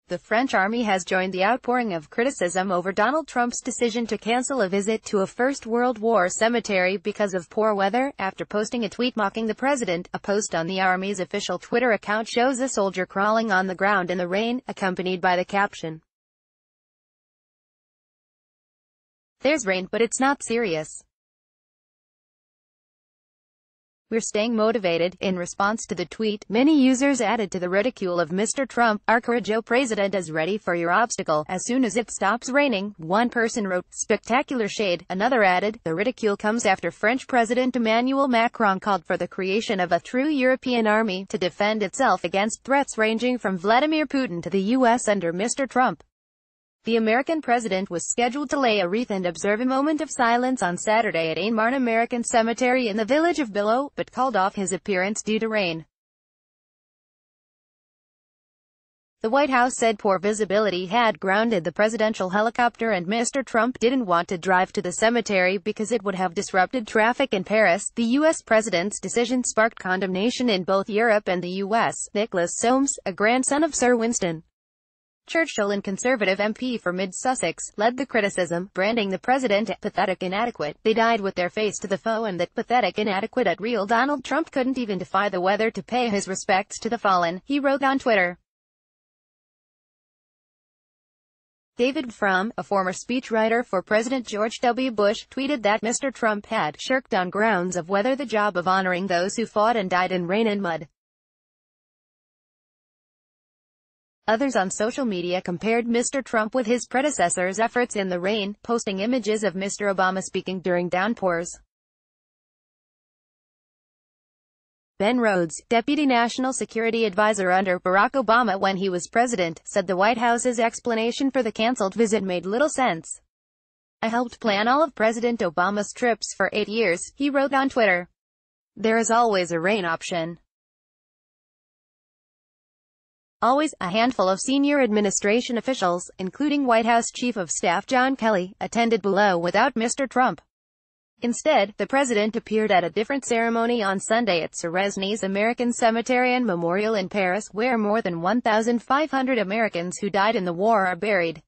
The French army has joined the outpouring of criticism over Donald Trump's decision to cancel a visit to a First World War cemetery because of poor weather, after posting a tweet mocking the president. A post on the Army's official Twitter account shows a soldier crawling on the ground in the rain, accompanied by the caption, "There's rain, but it's not serious. We're staying motivated." In response to the tweet, many users added to the ridicule of Mr. Trump, "Our courageous president is ready for your obstacle as soon as it stops raining." One person wrote, "Spectacular shade." Another added, "The ridicule comes after French President Emmanuel Macron called for the creation of a true European army to defend itself against threats ranging from Vladimir Putin to the U.S. under Mr. Trump." The American president was scheduled to lay a wreath and observe a moment of silence on Saturday at Ain Marne American Cemetery in the village of Billow, but called off his appearance due to rain. The White House said poor visibility had grounded the presidential helicopter and Mr. Trump didn't want to drive to the cemetery because it would have disrupted traffic in Paris. The U.S. president's decision sparked condemnation in both Europe and the U.S. Nicholas Soames, a grandson of Sir Winston Churchill and Conservative MP for Mid-Sussex, led the criticism, branding the president pathetic inadequate. "They died with their face to the foe, and that pathetic inadequate at real Donald Trump couldn't even defy the weather to pay his respects to the fallen," he wrote on Twitter. David Frum, a former speechwriter for President George W. Bush, tweeted that Mr. Trump had shirked on grounds of weather the job of honoring those who fought and died in rain and mud. Others on social media compared Mr. Trump with his predecessor's efforts in the rain, posting images of Mr. Obama speaking during downpours. Ben Rhodes, Deputy National Security Advisor under Barack Obama when he was president, said the White House's explanation for the canceled visit made little sense. "I helped plan all of President Obama's trips for 8 years, he wrote on Twitter. "There is always a rain option. Always." A handful of senior administration officials, including White House Chief of Staff John Kelly, attended below without Mr. Trump. Instead, the president appeared at a different ceremony on Sunday at Suresnes American Cemetery and Memorial in Paris, where more than 1,500 Americans who died in the war are buried.